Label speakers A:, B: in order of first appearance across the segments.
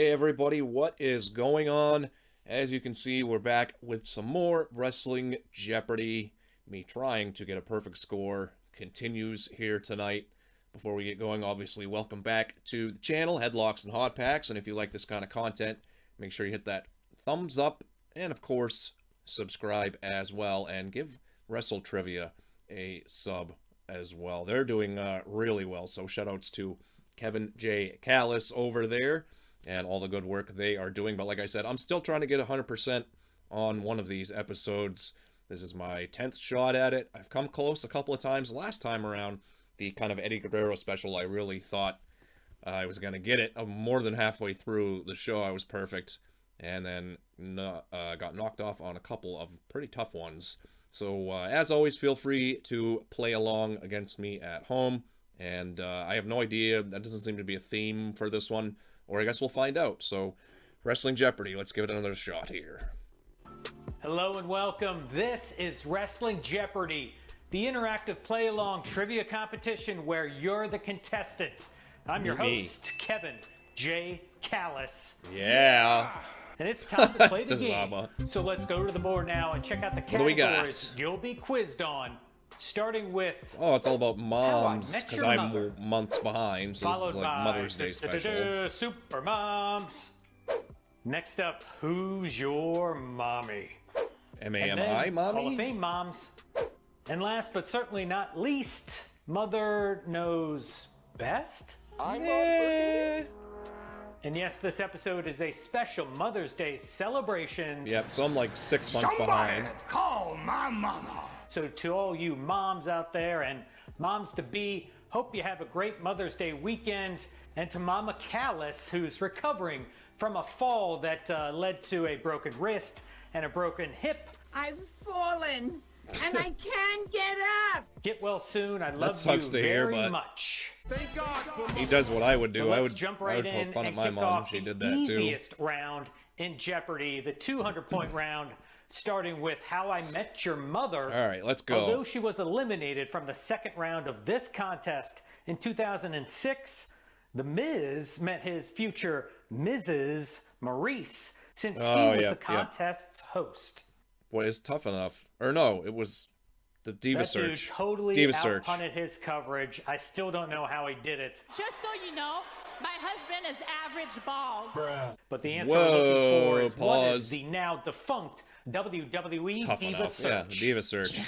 A: Hey everybody, what is going on? As you can see, we're back with some more Wrestling Jeopardy. Me trying to get a perfect score continues here tonight. Before we get going, obviously, welcome back to the channel, Headlocks and Hot Packs. And if you like this kind of content, make sure you hit that thumbs up. And of course, subscribe as well. And give Wrestle Trivia a sub as well. They're doing really well. So shoutouts to Kevin J. Callis over there and all the good work they are doing. But like I said, I'm still trying to get 100% on one of these episodes. This is my 10th shot at it. I've come close a couple of times. Last time around, the kind of Eddie Guerrero special, I really thought I was going to get it. More than halfway through the show, I was perfect. And then got knocked off on a couple of pretty tough ones. So as always, feel free to play along against me at home. And I have no idea. That doesn't seem to be a theme for this one. Or I guess we'll find out. So, Wrestling Jeopardy. Let's give it another shot here.
B: Hello and welcome. This is Wrestling Jeopardy, the interactive play-along trivia competition where you're the contestant. I'm your host, Kevin J. Callis.
A: Yeah.
B: And it's time to play the game. So let's go to the board now and check out the categories you'll be quizzed on. Starting with...
A: Oh, it's all about moms, because I'm months behind, so this is like Mother's Day special.
B: Super Moms. Next up, who's your mommy?
A: M-A-M-I, mommy?
B: Hall of Fame moms. And last but certainly not least, Mother Knows Best?
A: Yeah.
B: And yes, this episode is a special Mother's Day celebration.
A: Yep, so I'm like 6 months behind.
C: Call my mama.
B: So to all you moms out there and moms-to-be, hope you have a great Mother's Day weekend. And to Mama Callis, who's recovering from a fall that led to a broken wrist and a broken hip.
D: I've fallen, and I can't get up.
B: Get well soon. I love
A: sucks
B: you
A: to hear,
B: very
A: but
B: much.
C: Thank God for
A: he does what I would do.
B: Well,
A: I would
B: jump right in
A: poke fun at
B: and
A: my
B: kick
A: mom
B: off
A: if she did
B: the
A: that too.
B: easiest round in Jeopardy, the 200-point round, starting with How I Met Your Mother.
A: All right, let's go.
B: Although she was eliminated from the second round of this contest in 2006, The Miz met his future Mrs. Maurice since he was the contest's host.
A: Boy, it's tough enough. Or no, it was the Diva
B: That
A: Search.
B: dude totally
A: Diva Search.
B: out-punted his coverage. I still don't know how he did it.
E: Just so you know, my husband is average balls.
B: But the answer we're looking for is what is
A: pause.
B: the now defunct WWE
A: Tough
B: Diva
A: enough.
B: Search.
A: Yeah, the Diva Search.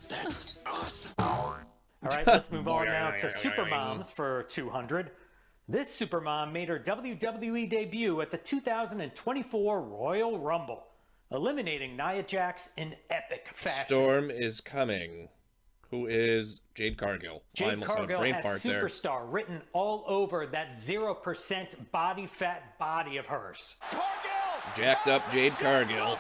C: That's awesome.
B: All right, let's move on now to Supermoms for 200. This Supermom made her WWE debut at the 2024 Royal Rumble, eliminating Nia Jax in epic fashion.
A: Storm is coming. Who is Jade Cargill? I
B: Jade
A: almost had a
B: Cargill
A: brain
B: has
A: fart there.
B: superstar written all over that 0% body fat body of hers.
A: Jacked up Jade Cargill.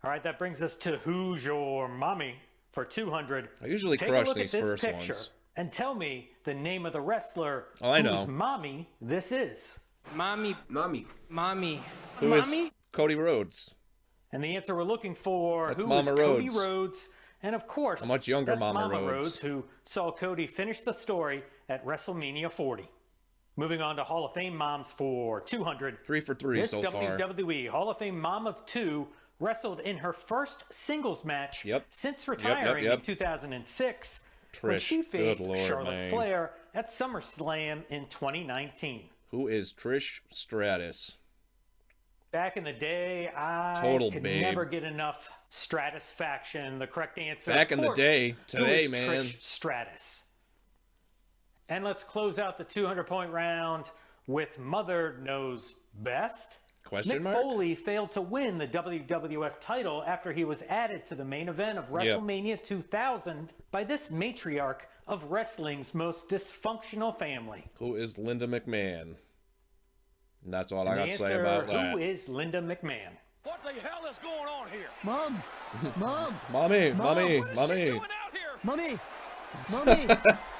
B: All right, that brings us to Who's Your Mommy for 200.
A: I usually
B: Take a
A: crush
B: look
A: these
B: at this
A: first
B: picture
A: ones.
B: and tell me the name of the wrestler
A: I know.
B: whose mommy this is.
F: Mommy.
A: Who is Cody Rhodes?
B: And the answer we're looking for,
A: That's
B: who
A: Mama
B: is Cody
A: Rhodes.
B: Rhodes? And of course,
A: A much younger
B: that's
A: Mama
B: Mama
A: Rhodes.
B: who saw Cody finish the story at WrestleMania 40. Moving on to Hall of Fame moms for 200.
A: 3 for 3
B: This
A: so far.
B: WWE Hall of Fame mom of 2 wrestled in her first singles match since
A: Yep,
B: retiring in
A: yep.
B: 2006 when
A: Trish.
B: she faced
A: Good Lord,
B: Charlotte
A: man.
B: Flair at SummerSlam in 2019.
A: Who is Trish Stratus?
B: Back in the day, I
A: Total
B: could
A: babe.
B: never get enough Stratusfaction. The correct answer,
A: Back
B: of
A: in the
B: course,
A: day.
B: who
A: Today,
B: is
A: man.
B: Trish Stratus. And let's close out the 200-point round with Mother Knows Best.
A: Question
B: Mick
A: mark?
B: Foley failed to win the WWF title after he was added to the main event of WrestleMania 2000 by this matriarch of wrestling's most dysfunctional family.
A: Who is Linda McMahon? And that's all I
B: And
A: got
B: the
A: to say
B: answer,
A: about that.
B: who is Linda McMahon?
C: What the hell is going on here?
F: Mom.
A: Mommy, mommy,
C: What is she
A: mommy.
C: doing out here?
F: Mommy. Mommy!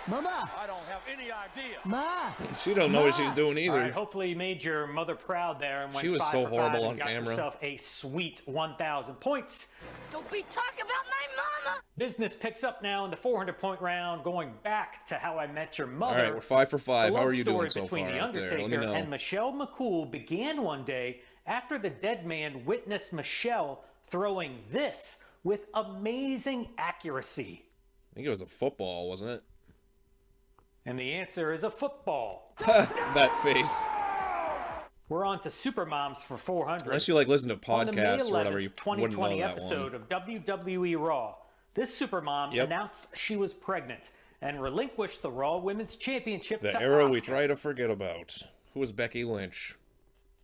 F: Mama!
C: I don't have any idea.
F: Ma!
A: She don't know what she's doing
B: All
A: either.
B: right, hopefully you made your mother proud there and went
A: She was
B: 5
A: so
B: for 5
A: horrible
B: and
A: on
B: got
A: camera.
B: yourself a sweet 1,000 points.
D: Don't be talking about my mama.
B: Business picks up now in the 400-point round, going back to How I Met Your
A: All
B: Mother.
A: right, we're 5 for 5.
B: The
A: How
B: love
A: are you
B: story
A: doing so
B: between
A: far
B: The
A: out there? Let me
B: Undertaker
A: know.
B: and Michelle McCool began one day after the dead man witnessed Michelle throwing this with amazing accuracy.
A: I think it was a football, wasn't it?
B: And the answer is a football.
A: That face.
B: We're on to Supermoms for 400.
A: Unless you like listen to
B: On the May
A: podcasts
B: 11th,
A: or whatever, you wouldn't
B: 2020
A: know that
B: episode
A: one.
B: of WWE Raw, this Supermom
A: Yep.
B: announced she was pregnant and relinquished the Raw Women's Championship
A: The
B: to
A: era we
B: Asuka.
A: try to forget about. Who was Becky Lynch?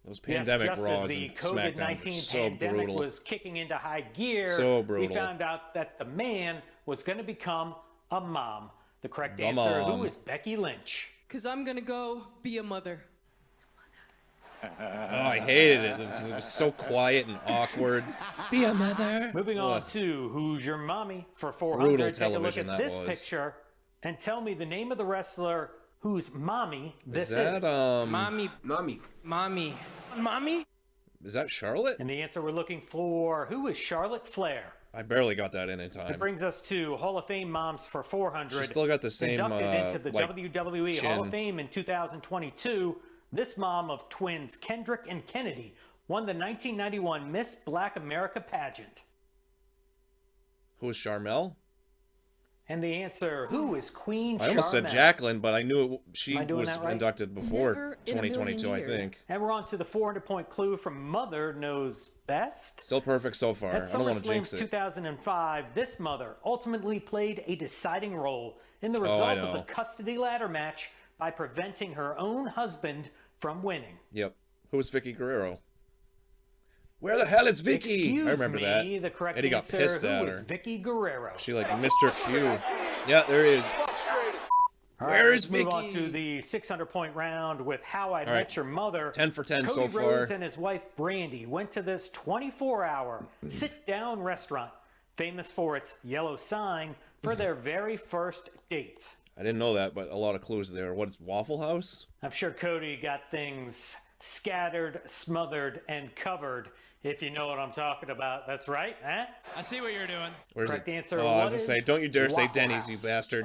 A: Those
B: Yes,
A: pandemic
B: just
A: Raws
B: as the
A: and SmackDowns are
B: COVID-19
A: so
B: pandemic
A: brutal.
B: was kicking into high gear,
A: So brutal.
B: we found out that the man was going to become a mom. The correct
A: The
B: answer,
A: mom.
B: who is Becky Lynch?
G: Because I'm going to go be a mother.
A: Oh, I hated it. It was so quiet and awkward. Be a mother.
B: Moving on
A: Ugh.
B: to Who's Your Mommy for 400.
A: Brutal
B: Take a look
A: television
B: at
A: that
B: this
A: was.
B: picture and tell me the name of the wrestler whose mommy this
A: Is that
G: Mommy.
A: is that Charlotte?
B: And the answer we're looking for, who is Charlotte Flair?
A: I barely got that in time.
B: It brings us to Hall of Fame moms for 400.
A: She still got the same,
B: Inducted into the
A: like,
B: WWE
A: chin.
B: Hall of Fame in 2022. This mom of twins Kendrick and Kennedy won the 1991 Miss Black America pageant.
A: Who was Charmel?
B: And the answer, who is Queen
A: I almost said
B: Charmel?
A: Jacqueline, but I knew she
B: Am I doing
A: was
B: that right?
A: inducted before
G: Never in a million
A: 2022, I
G: years.
A: think.
B: And we're on to the 400-point clue from Mother Knows Best.
A: Still perfect so far.
B: At
A: I don't want to
B: SummerSlam
A: jinx it.
B: 2005, this mother ultimately played a deciding role in the
A: I
B: result of
A: know.
B: the custody ladder match by preventing her own husband from winning.
A: Yep. Who was Vicky Guerrero? Where the hell is Vicky?
B: Excuse
A: I remember
B: me,
A: that.
B: the correct
A: Eddie got
B: answer,
A: pissed
B: who
A: at
B: was
A: her.
B: Vicky Guerrero?
A: She like Mr. Q. Yeah, there he is.
B: All
A: Where
B: right,
A: is
B: let's move on
A: Vicky?
B: to the 600-point round with How I
A: right.
B: Met Your Mother.
A: 10 for 10
B: Cody
A: so far.
B: Rhodes and his wife Brandy went to this 24-hour sit-down restaurant, famous for its yellow sign, for their very first date.
A: I didn't know that, but a lot of clues there. What is Waffle House?
B: I'm sure Cody got things scattered, smothered, and covered, if you know what I'm talking about. That's right, huh?
H: I see what you're doing.
A: Where's
B: Correct
A: it?
B: answer,
A: Oh, I was
B: what
A: gonna
B: is
A: say, don't you dare say
B: Waffle
A: Denny's, you
B: House?
A: bastard.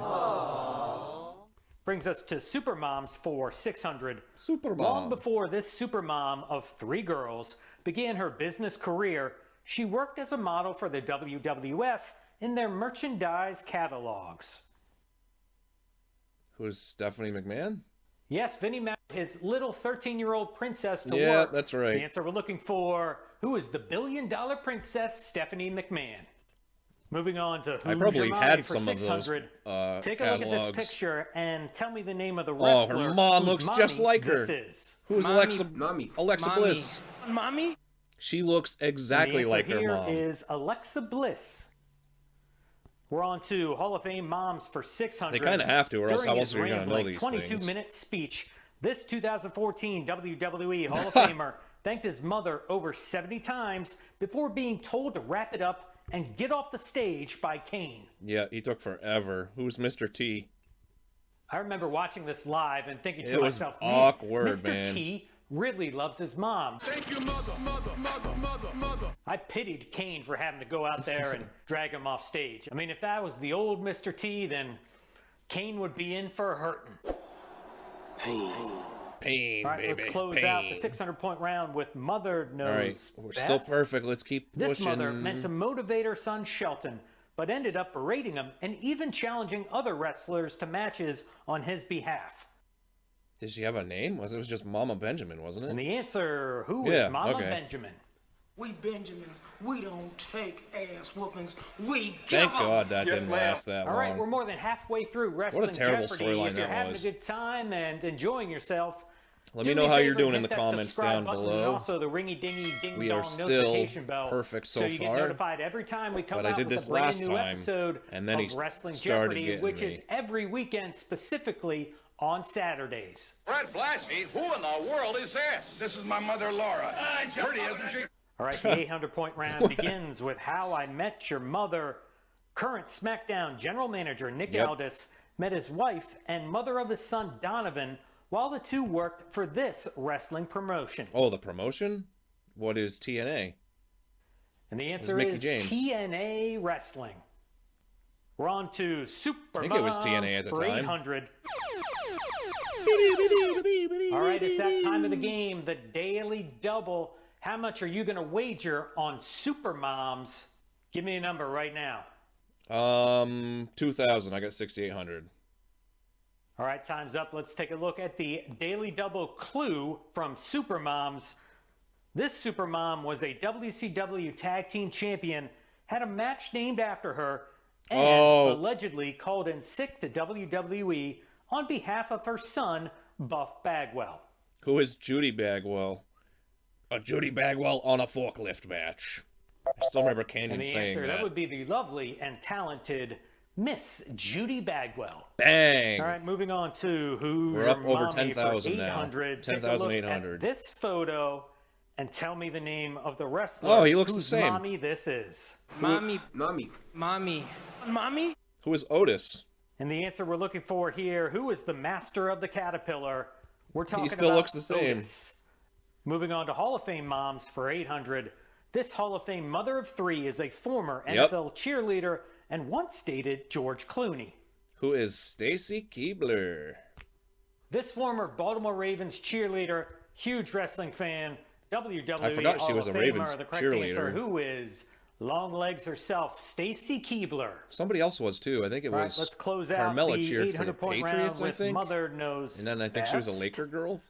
B: Brings us to Supermoms for 600.
A: Supermom.
B: Long before this supermom of 3 girls began her business career, she worked as a model for the WWF in their merchandise catalogs.
A: Who's Stephanie McMahon?
B: Yes, Vinny married his little 13-year-old princess to
A: Yeah,
B: work.
A: that's right.
B: The answer we're looking for, who is the billion-dollar princess Stephanie McMahon? Moving on to Who's
A: I probably
B: Your Mommy
A: had
B: for
A: some of those
B: 600. Take a look at
A: catalogs.
B: this picture and tell me the name of the
A: Oh,
B: wrestler.
A: her mom
B: whose
A: looks just
B: mommy
A: like her.
B: This is.
A: Who's Alexa? Alexa
G: Mommy.
A: Bliss.
H: Mommy?
A: She looks exactly
B: the answer
A: like her
B: here
A: mom.
B: is Alexa Bliss. We're on to Hall of Fame moms for 600.
A: They kinda have to, or else
B: During
A: how
B: his
A: else are you gonna know
B: rambling
A: these
B: 22-minute speech, this 2014 WWE Hall of Famer thanked his mother over 70 times before being told to wrap it up and get off the stage by Kane.
A: Yeah, he took forever. Who's Mr. T?
B: I remember watching this live and thinking to
A: It was
B: myself,
A: awkward,
B: Mr.
A: man.
B: T really loves his mom.
C: Thank you, mother.
B: I pitied Kane for having to go out there and drag him off stage. I mean, if that was the old Mr. T, then Kane would be in for hurting.
A: Pain,
B: All right,
A: baby.
B: let's close
A: pain.
B: out the 600-point round with Mother Knows
A: All right, we're
B: Best.
A: still perfect. Let's keep
B: This
A: pushing.
B: mother meant to motivate her son Shelton, but ended up berating him and even challenging other wrestlers to matches on his behalf.
A: Did she have a name? It was just Mama Benjamin, wasn't it?
B: And the answer, who is
A: Yeah,
B: Mama
A: okay.
B: Benjamin?
F: We Benjamins, we don't take ass whoopings, we give
A: Thank
F: 'em.
A: God that didn't last that
B: All
A: long.
B: right, we're more than halfway through Wrestling
A: terrible
B: Jeopardy.
A: storyline
B: If you're
A: that
B: having
A: was.
B: a good time and enjoying yourself,
A: Let
B: do
A: me know
B: a
A: how you're
B: favor
A: doing
B: and
A: in the
B: hit that
A: comments
B: subscribe
A: down
B: button
A: below.
B: And also the ringy dingy ding
A: We
B: dong
A: are still
B: notification bell,
A: perfect so
B: you get
A: far.
B: notified every time we come
A: But I
B: out
A: did
B: with
A: this
B: a brand
A: last
B: new
A: time,
B: episode
A: and then
B: of
A: he
B: Wrestling
A: started
B: Jeopardy,
A: getting
B: which
A: me.
B: is every weekend, specifically on Saturdays.
C: Fred Blassie, who in the world is this? This is my mother, Laura. Pretty, isn't she?
B: All right, the 800-point round begins with How I Met Your Mother. Current SmackDown general manager Nick
A: Yep.
B: Aldis met his wife and mother of his son Donovan while the two worked for this wrestling promotion.
A: Oh, the promotion? What is TNA?
B: And the answer
A: Mickey
B: is
A: James.
B: TNA Wrestling. We're on to Super
A: I think it was
B: Moms
A: TNA at the
B: for
A: time.
B: 800. All right, it's that time of the game, the Daily Double. How much are you going to wager on Super Moms? Give me a number right now.
A: 2,000. I got 6,800.
B: All right, time's up. Let's take a look at the Daily Double clue from Super Moms. This Super Mom was a WCW Tag Team Champion, had a match named after her, and allegedly called in sick to WWE on behalf of her son, Buff Bagwell.
A: Who is Judy Bagwell? A Judy Bagwell on a forklift match. I still remember Canyon
B: And the
A: saying
B: answer,
A: that.
B: that would be the lovely and talented Miss Judy Bagwell.
A: Bang!
B: All right, moving on to who's
A: We're
B: your
A: up over
B: mommy
A: 10,000
B: for
A: now.
B: 800. Take a look
A: 10,800.
B: at this photo and tell me the name of the wrestler.
A: Oh, he looks the
B: whose
A: same.
B: mommy this is.
G: Mommy.
H: Mommy.
G: Mommy. Mommy?
A: Who is Otis?
B: And the answer we're looking for here, who is the master of the caterpillar? We're talking
A: still
B: about
A: looks the same.
B: Otis. Moving on to Hall of Fame moms for 800. This Hall of Fame mother of three is a former
A: Yep.
B: NFL cheerleader and once dated George Clooney.
A: Who is Stacy Keibler?
B: This former Baltimore Ravens cheerleader, huge wrestling fan, WWE
A: I forgot she
B: Hall
A: was
B: of
A: a Ravens
B: Famer. The correct
A: cheerleader.
B: answer, who is long legs herself, Stacy Keibler.
A: Somebody else was too. I think it
B: All right,
A: was
B: let's close out
A: Carmella
B: the
A: cheered for the
B: 800-point
A: Patriots,
B: round
A: I
B: with
A: think.
B: Mother Knows
A: And then I think she was a
B: Best.
A: Laker girl.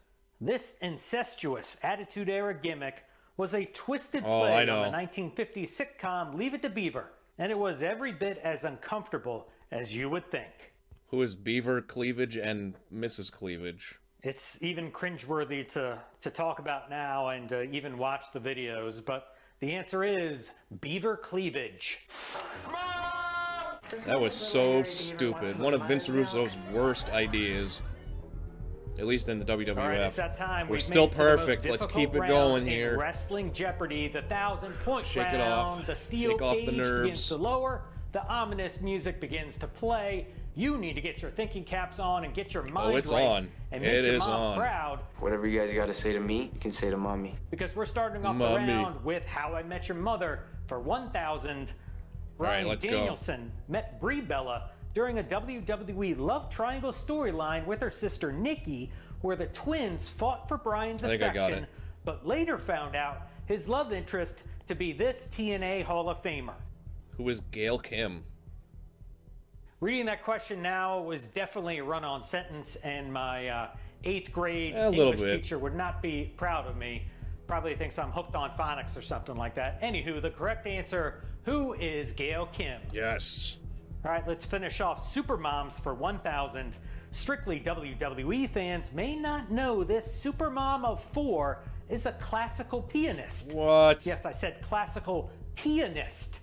B: This incestuous Attitude Era gimmick was a twisted
A: Oh,
B: play
A: I
B: on
A: know.
B: the 1950 sitcom Leave It to Beaver, and it was every bit as uncomfortable as you would think.
A: Who is Beaver Cleavage and Mrs. Cleavage?
B: It's even cringeworthy to talk about now and even watch the videos, but the answer is Beaver Cleavage.
A: That was so stupid. One of Vince Russo's worst ideas. At least in the WWF.
B: All right, it's that time.
A: We're
B: We've
A: still
B: made it to the most
A: perfect. Let's
B: difficult
A: keep it
B: round
A: going
B: in
A: here.
B: Wrestling Jeopardy, the 1,000-point
A: Shake
B: round.
A: it off.
B: The steel
A: Shake off the
B: cage
A: nerves.
B: begins to lower. The ominous music begins to play. You need to get your thinking caps on and get your mind
A: it's
B: right
A: on.
B: and make
A: It
B: your
A: is
B: mom
A: on.
B: proud,
H: Whatever you guys got to say to me, you can say to mommy.
B: because we're starting off
A: Mommy.
B: the round with How I Met Your Mother for 1,000.
A: right,
B: Ronnie
A: let's go.
B: Danielson met Brie Bella during a WWE love triangle storyline with her sister Nikki, where the twins fought for Brian's
A: I think I got
B: affection,
A: it.
B: but later found out his love interest to be this TNA Hall of Famer.
A: Who is Gail Kim?
B: Reading that question now was definitely a run-on sentence, and my 8th grade
A: A little
B: English
A: bit.
B: teacher would not be proud of me. Probably thinks I'm hooked on phonics or something like that. Anywho, the correct answer, who is Gail Kim?
A: Yes.
B: All right, let's finish off Super Moms for 1,000. Strictly WWE fans may not know this Super Mom of 4 is a classical pianist.
A: What?
B: Yes, I said classical pianist.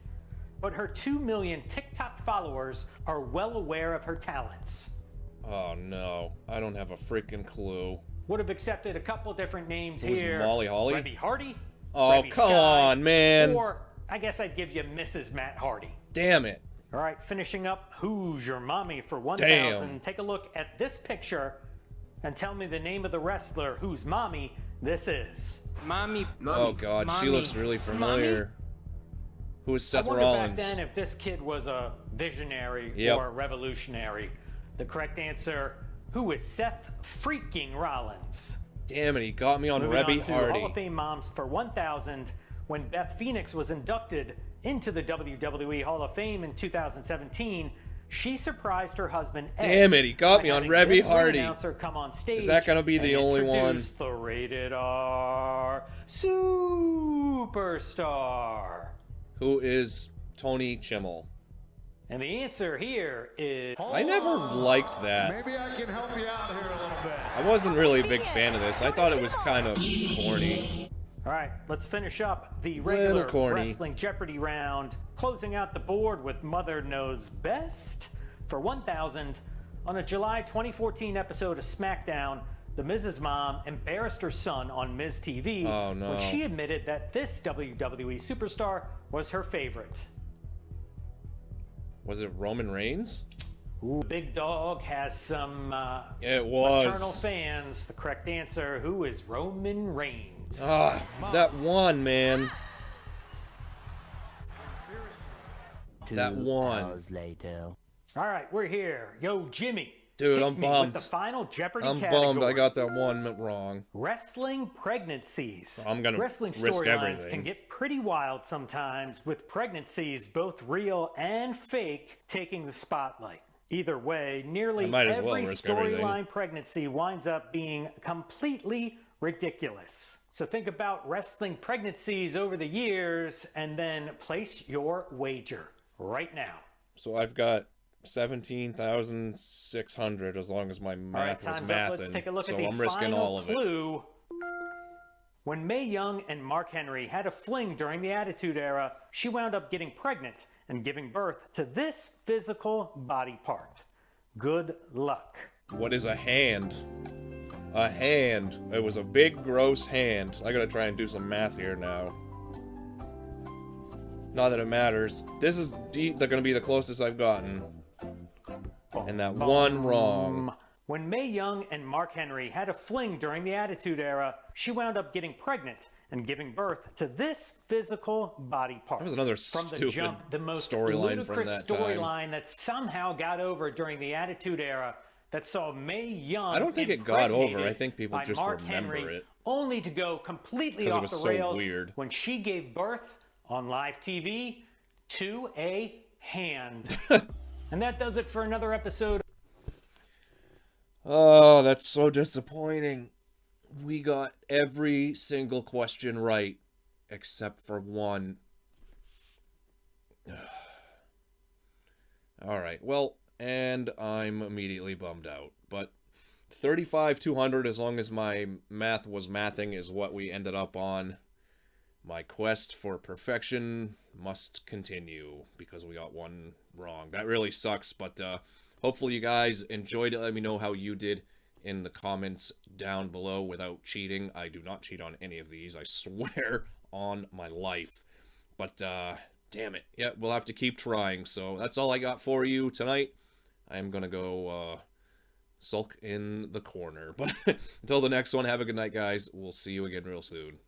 B: But her 2 million TikTok followers are well aware of her talents.
A: Oh no. I don't have a freaking clue.
B: Would have accepted a couple different names
A: Who's
B: here.
A: Molly Holly?
B: Rebby Hardy.
A: Oh,
B: Rebby
A: come
B: Sky,
A: on, man.
B: Or I guess I'd give you Mrs. Matt Hardy.
A: Damn it.
B: All right, finishing up, who's your mommy for 1,000?
A: Damn.
B: Take a look at this picture and tell me the name of the wrestler whose mommy this is.
G: Mommy.
A: Oh god, she
G: Mommy.
A: looks really familiar. Who is Seth
B: I wonder
A: Rollins?
B: back then if this kid was a visionary
A: Yep.
B: or a revolutionary. The correct answer, who is Seth freaking Rollins?
A: Damn it, he got me on
B: Moving
A: Rebby
B: on to
A: Hardy.
B: Hall of Fame moms for 1,000. When Beth Phoenix was inducted into the WWE Hall of Fame in 2017, she surprised her husband Ed.
A: Damn it, he got
B: by
A: me on
B: having
A: Rebby
B: this ring
A: Hardy.
B: announcer come on stage.
A: Is that gonna be the
B: and
A: only one?
B: introduce the rated R superstar.
A: Who is Tony Chimmel?
B: And the answer here is
A: I never liked that.
I: Maybe I can help you out here a little bit.
A: I wasn't really a big fan of this. I thought it was kind of corny.
B: All right, let's finish up the
A: Little
B: regular
A: corny.
B: Wrestling Jeopardy round, closing out the board with Mother Knows Best for 1,000. On a July 2014 episode of SmackDown, the Miz's mom embarrassed her son on Miz TV
A: Oh, no.
B: when she admitted that this WWE superstar was her favorite.
A: Was it Roman Reigns?
B: Ooh, Big Dog has some
A: It was.
B: maternal fans. The correct answer, who is Roman Reigns?
A: Ah, that one, man. That one.
G: Hours later.
B: All right, we're here. Yo, Jimmy.
A: Dude,
B: hit
A: I'm
B: me
A: bummed.
B: With the final Jeopardy
A: I'm
B: category.
A: bummed I got that one wrong.
B: Wrestling pregnancies.
A: I'm gonna
B: Wrestling
A: risk
B: storylines
A: everything.
B: can get pretty wild sometimes, with pregnancies, both real and fake, taking the spotlight. Either way, nearly
A: I might as well
B: every
A: risk everything.
B: storyline pregnancy winds up being completely ridiculous. So think about wrestling pregnancies over the years and then place your wager right now.
A: So I've got 17,600 as long as my
B: All right,
A: math was
B: time's up. Let's
A: mathing.
B: take a look
A: So
B: at the
A: I'm risking
B: final
A: all of it.
B: clue. When Mae Young and Mark Henry had a fling during the Attitude Era, she wound up getting pregnant and giving birth to this physical body part. Good luck.
A: What is a hand? A hand. It was a big, gross hand. I gotta try and do some math here now. Not that it matters. This is gonna be the closest I've gotten. And that one wrong.
B: When Mae Young and Mark Henry had a fling during the Attitude Era, she wound up getting pregnant and giving birth to this physical body part.
A: That was another
B: From the
A: stupid
B: jump, the most
A: storyline from
B: ludicrous
A: that time.
B: storyline that somehow got over during the Attitude Era that saw Mae Young
A: I don't think it got over.
B: impregnated
A: I think people
B: by
A: just
B: Mark
A: remember
B: Henry,
A: it.
B: only to go completely
A: 'Cause it
B: off
A: was
B: the
A: so
B: rails
A: weird.
B: when she gave birth on live TV to a hand. And that does it for another episode.
A: Oh, that's so disappointing. We got every single question right, except for one. Alright, well, and I'm immediately bummed out. But 35,200, as long as my math was mathing, is what we ended up on. My quest for perfection must continue, because we got one wrong. That really sucks, but hopefully you guys enjoyed it. Let me know how you did in the comments down below without cheating. I do not cheat on any of these, I swear on my life. But, damn it. Yeah, we'll have to keep trying. So that's all I got for you tonight. I'm gonna go sulk in the corner. But until the next one, have a good night, guys. We'll see you again real soon.